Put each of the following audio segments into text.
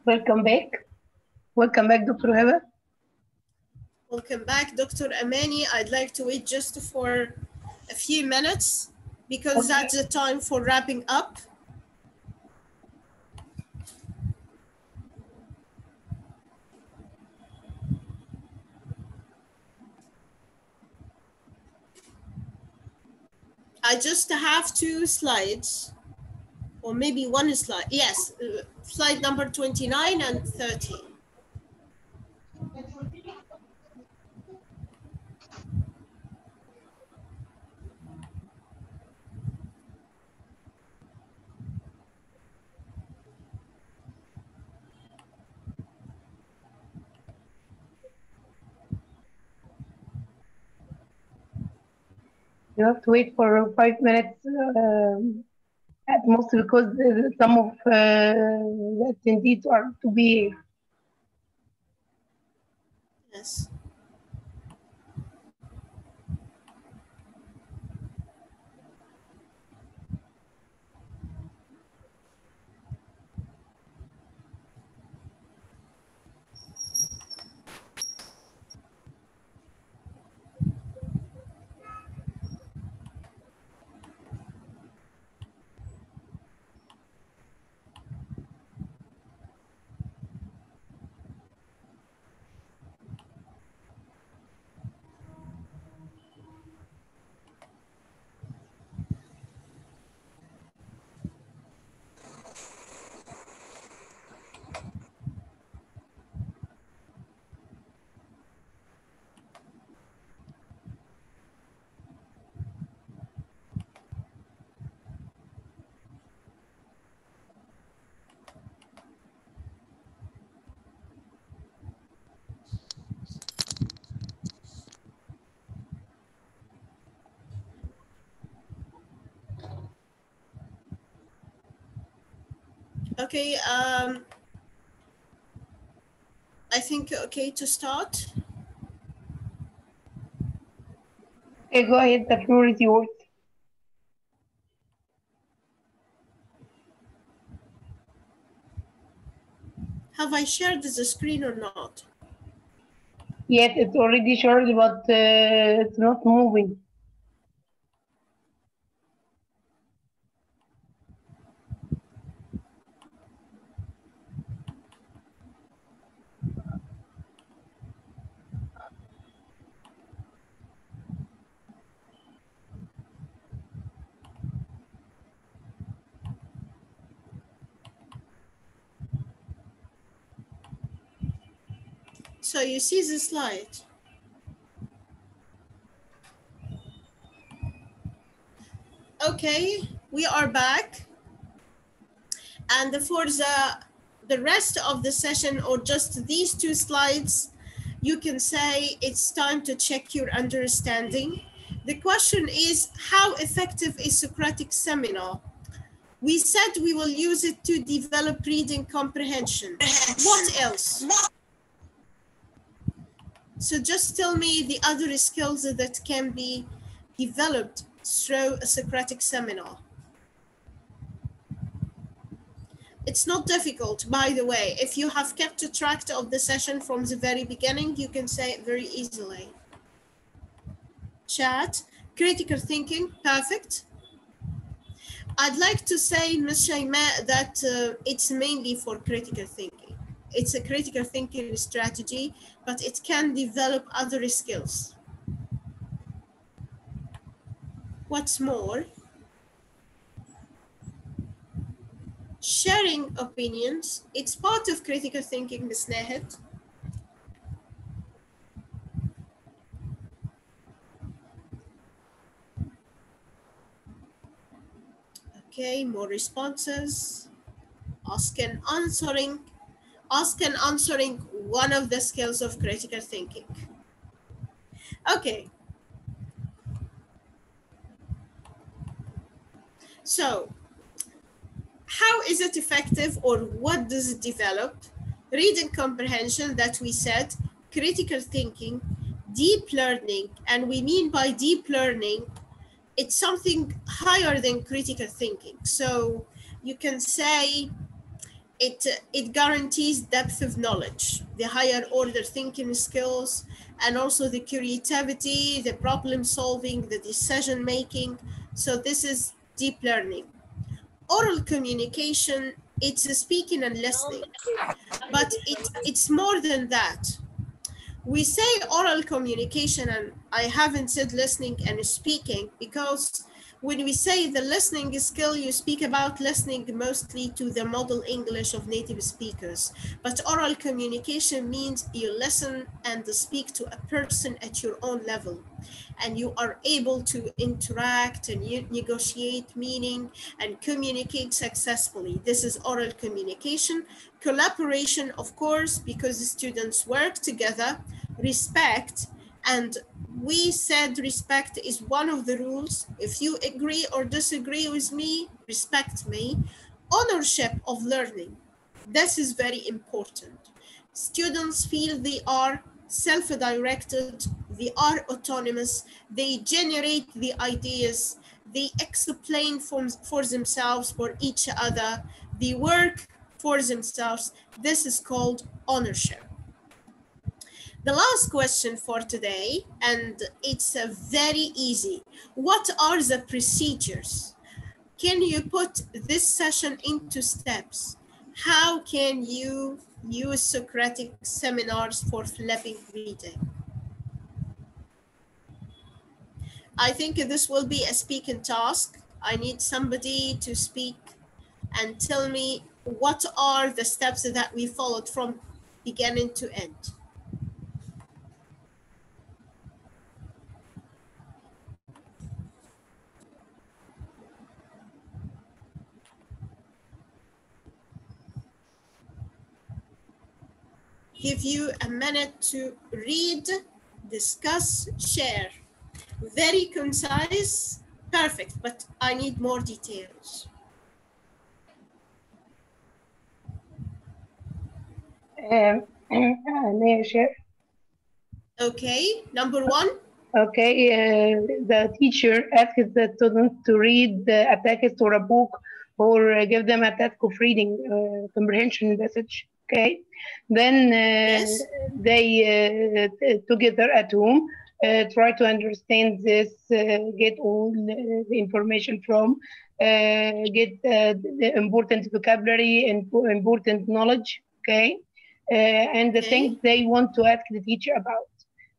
Welcome back. Welcome back, Dr. Heba. Welcome back, Dr. Amani. I'd like to wait just for a few minutes because that's the time for wrapping up. I just have 2 slides, or maybe 1 slide. Yes, slide number 29 and 30. You have to wait for 5 minutes at most because some of the attendees are to be here. Yes. Okay, I think okay to start. Okay, go ahead, the floor is yours. Have I shared the screen or not? Yes, it's already shared, but it's not moving. So you see the slide. Okay, we are back. And for the rest of the session, or just these 2 slides, you can say it's time to check your understanding. The question is, how effective is Socratic seminar? We said we will use it to develop reading comprehension. What else? So just tell me the other skills that can be developed through a Socratic seminar. It's not difficult, by the way. If you have kept a track of the session from the very beginning, you can say it very easily. Chat, critical thinking, perfect. I'd like to say, Ms. Shaima, that it's mainly for critical thinking. It's a critical thinking strategy, but it can develop other skills. What's more, sharing opinions, it's part of critical thinking, Ms. Nahed. Okay, more responses. Ask and answering, one of the skills of critical thinking. Okay. So, how is it effective, or what does it develop? Reading comprehension, that we said, critical thinking, deep learning, and we mean by deep learning, it's something higher than critical thinking. So you can say It guarantees depth of knowledge, the higher order thinking skills, and also the creativity, the problem solving, the decision making. So this is deep learning. Oral communication, it's speaking and listening, but it's more than that. We say oral communication, and I haven't said listening and speaking, because when we say the listening skill, you speak about listening mostly to the model English of native speakers. But oral communication means you listen and speak to a person at your own level, and you are able to interact and you negotiate meaning and communicate successfully. This is oral communication. Collaboration, of course, because the students work together. Respect, and we said respect is one of the rules. If you agree or disagree with me, respect me. Ownership of learning, this is very important. Students feel they are self-directed, they are autonomous, they generate the ideas, they explain for themselves, for each other, they work for themselves. This is called ownership. The last question for today, and it's very easy. What are the procedures? Can you put this session into steps? How can you use Socratic seminars for flipping reading? I think this will be a speaking task. I need somebody to speak and tell me what are the steps that we followed from beginning to end. Give you a minute to read, discuss, share. Very concise, perfect, but I need more details. May I share? Okay, number one. Okay, the teacher asks the students to read a text or a book, or give them a task of reading comprehension passage. Okay, then Yes. they together at home try to understand this, get all the information from, get the important vocabulary and important knowledge. Okay, and the things they want to ask the teacher about.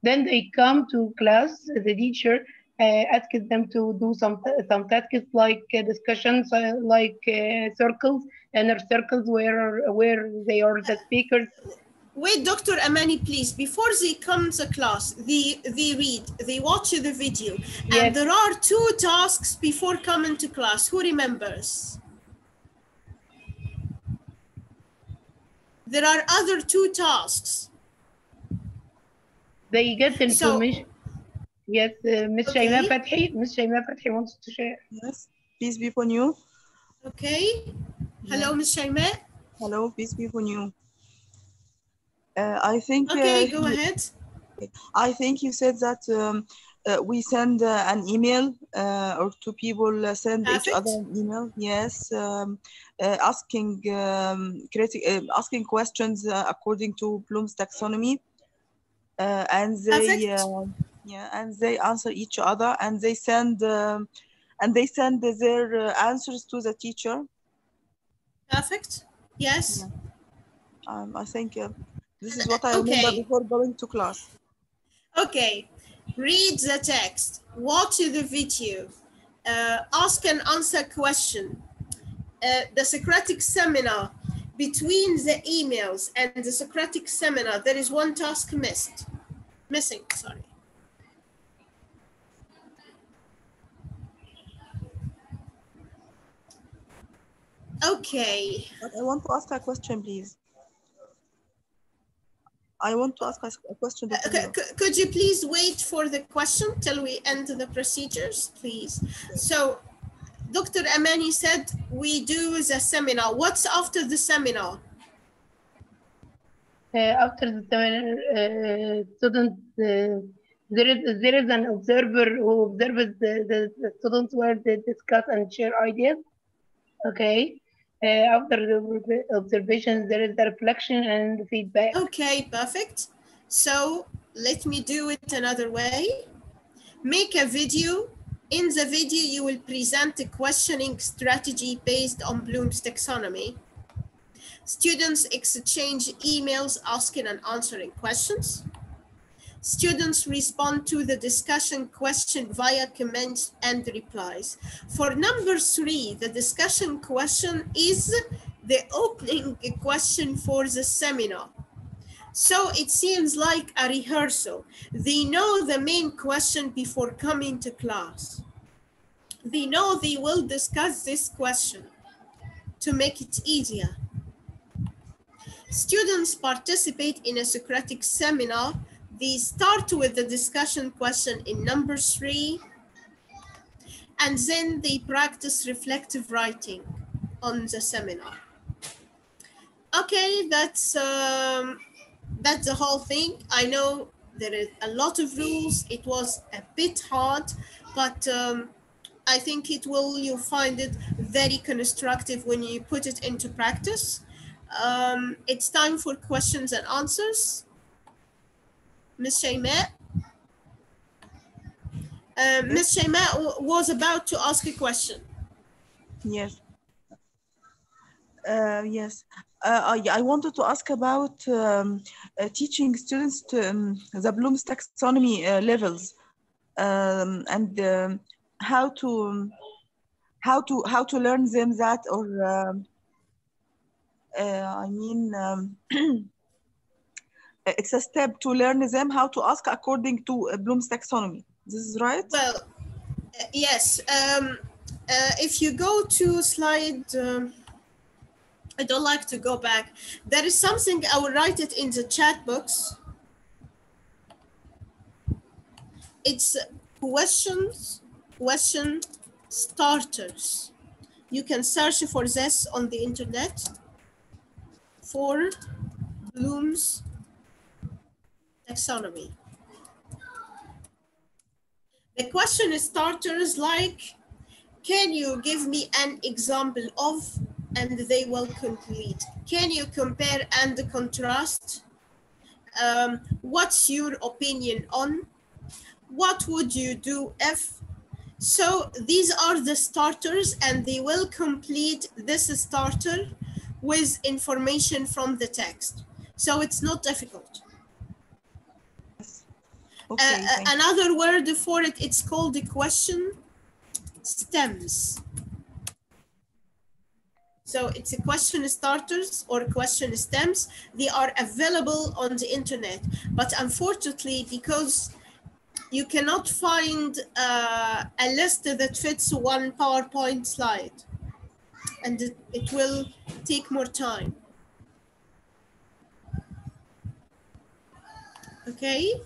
Then they come to class. The teacher asks them to do some tasks like discussions, like circles, inner circles where they are the speakers. Wait, Dr. Amani, please. Before they come to class, they read, they watch the video, Yes. and there are two tasks before coming to class. Who remembers? There are other two tasks. They get information. Yes, Miss Okay. Shaima Fathi. Miss Shaima Fathi wants to share. Yes, peace be upon you. Okay. Hello, Miss Shaima. Hello, peace be upon you. I think. Okay, go ahead. I think you said that we send an email or two people send each other an email. Yes, asking asking questions according to Bloom's taxonomy, and they and they answer each other, and they send their answers to the teacher. Perfect. Yes. Yeah. I think this is what I remember before going to class. Okay. Read the text. Watch the video. Ask and answer question. The Socratic seminar. Between the emails and the Socratic seminar, there is one task missing. Sorry. Okay. But I want to ask a question, please. I want to ask a question. Could you please wait for the question till we end the procedures, please? So, Dr. Amani said we do the seminar. What's after the seminar? After the seminar, students, there is an observer who observes the students where they discuss and share ideas. Okay, After the observations, there is the reflection and feedback. Okay, perfect. So let me do it another way. Make a video. In the video, you will present a questioning strategy based on Bloom's taxonomy. Students exchange emails asking and answering questions. Students respond to the discussion question via comments and replies. For number 3, the discussion question is the opening question for the seminar. So it seems like a rehearsal. They know the main question before coming to class. They know they will discuss this question to make it easier. Students participate in a Socratic seminar. They start with the discussion question in number 3, and then they practice reflective writing on the seminar. Okay, that's the whole thing. I know there is a lot of rules. It was a bit hard, but I think you'll find it very constructive when you put it into practice. It's time for questions and answers. Ms. Shayma? Ms. Shayma was about to ask a question. Yes. Yes. I wanted to ask about teaching students to, the Bloom's taxonomy levels, and how to learn them that, or I mean, it's a step to learn them how to ask according to Bloom's taxonomy. This is right? Well, yes. If you go to slide, I don't like to go back. There is something, I will write it in the chat box. It's question starters. You can search for this on the internet for Bloom's taxonomy. The question starters like, can you give me an example of, and they will complete. Can you compare and contrast? What's your opinion on? What would you do if? So these are the starters, and they will complete this starter with information from the text. So it's not difficult. Okay, another word for it, it's called the question stems. So it's a question starters or question stems. They are available on the internet, but unfortunately, because you cannot find a list that fits one PowerPoint slide, and it will take more time. Okay.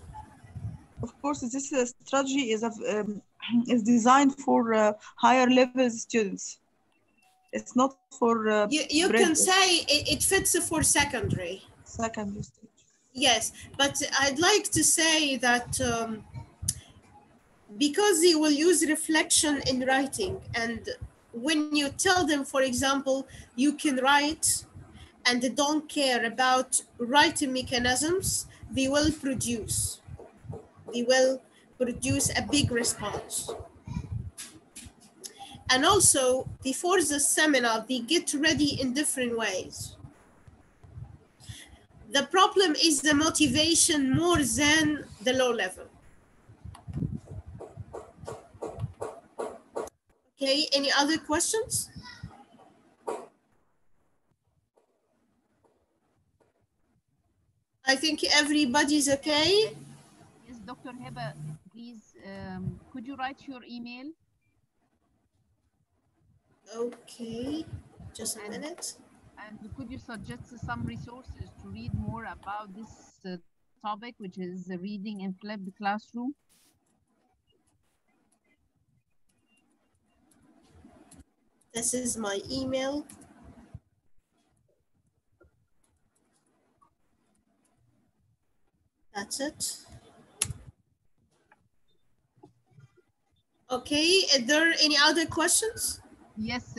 Of course, this strategy is designed for higher level students. It's not for you can say it fits for secondary. Secondary stage. Yes, but I'd like to say that because they will use reflection in writing, and when you tell them, for example, you can write and they don't care about writing mechanisms, they will produce a big response. And also, before the seminar, they get ready in different ways. The problem is the motivation more than the low level. Okay, any other questions? I think everybody's okay. Yes, Dr. Heba, please, could you write your email? Okay, just a minute. And could you suggest some resources to read more about this topic, which is reading in flipped classroom? This is my email. That's it. Okay, are there any other questions? Yes,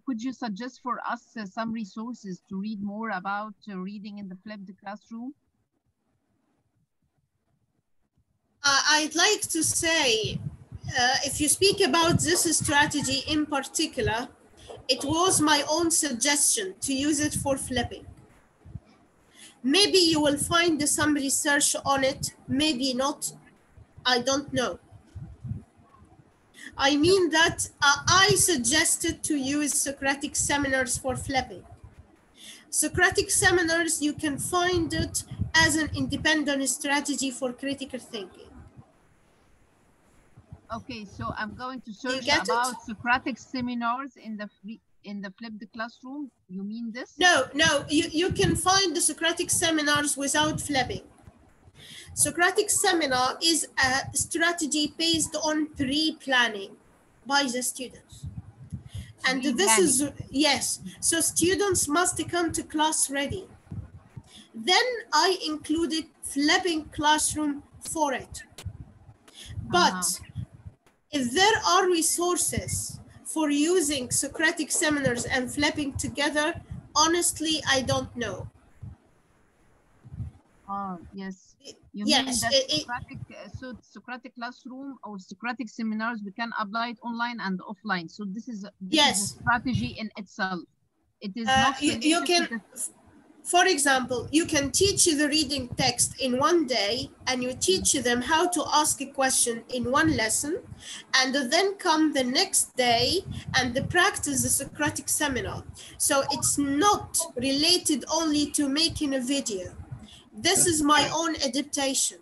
could you suggest for us some resources to read more about reading in the flipped classroom? I'd like to say, if you speak about this strategy in particular, it was my own suggestion to use it for flipping. Maybe you will find some research on it, maybe not, I don't know. I mean that I suggested to use Socratic seminars for flipping. Socratic seminars, you can find it as an independent strategy for critical thinking. Okay, so I'm going to search get about it? Socratic seminars in the flipped classroom. You mean this? No, you can find the Socratic seminars without flipping. Socratic seminar is a strategy based on pre-planning by the students. And this is, yes, so students must come to class ready. Then I included flipping classroom for it. But if there are resources for using Socratic seminars and flipping together, honestly, I don't know. Oh, yes. You yes, mean that Socratic classroom or Socratic seminars, we can apply it online and offline. So this is a strategy in itself. It is not you can, for example, you can teach the reading text in one day and you teach them how to ask a question in one lesson, and then come the next day and practice the Socratic seminar. So it's not related only to making a video. This is my own adaptation.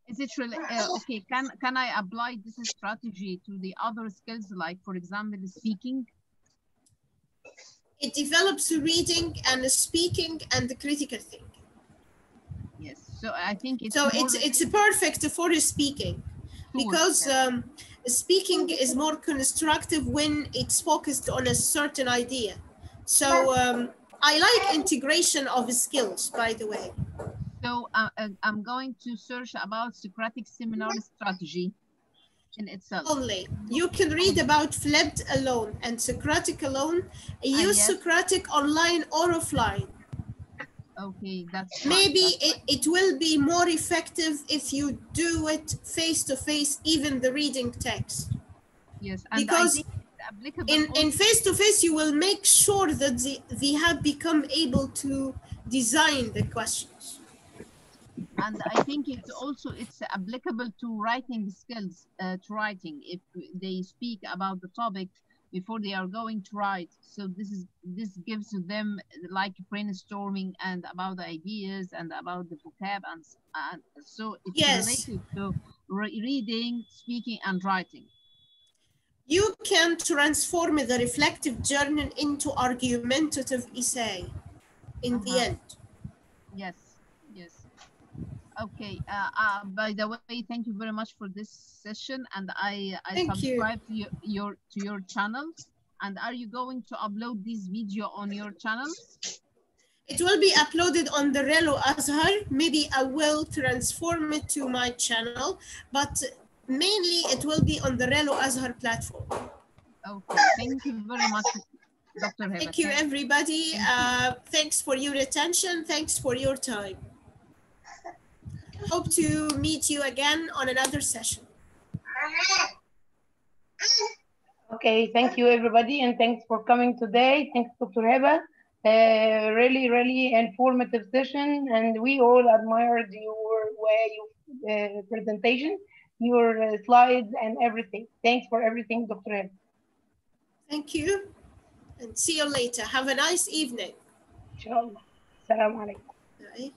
Is it really okay? Can I apply this strategy to the other skills, like for example, speaking? It develops reading and speaking and the critical thinking. Yes, so I think it's it's perfect for speaking, because speaking is more constructive when it's focused on a certain idea. So I like integration of skills, by the way. So I'm going to search about Socratic seminar strategy in itself. Only. You can read about flipped alone and Socratic alone. Use Socratic online or offline. Okay, that's maybe it will be more effective if you do it face to face, even the reading text. Yes, and because in face to face you will make sure that they have become able to design the questions. And I think it's applicable to writing skills, to writing, if they speak about the topic before they are going to write. So this gives them like brainstorming and about the ideas and about the vocab, and so it's related to reading, speaking, and writing. You can transform the reflective journal into argumentative essay in the end. Yes. Okay. By the way, thank you very much for this session, and I subscribe to your channel. And are you going to upload this video on your channels? It will be uploaded on the Relo Azhar. Maybe I will transform it to my channel, but mainly it will be on the Relo Azhar platform. Okay, thank you very much, Dr. Heba. Thank you, everybody. Thanks for your attention. Thanks for your time. Hope to meet you again on another session. Okay, thank you, everybody, and thanks for coming today. Thanks, Dr. Heba. Really, really informative session, and we all admired your way of presentation, your slides, and everything. Thanks for everything, Dr. Heba. Thank you, and see you later. Have a nice evening. Inshallah. Assalamu alaikum. Bye.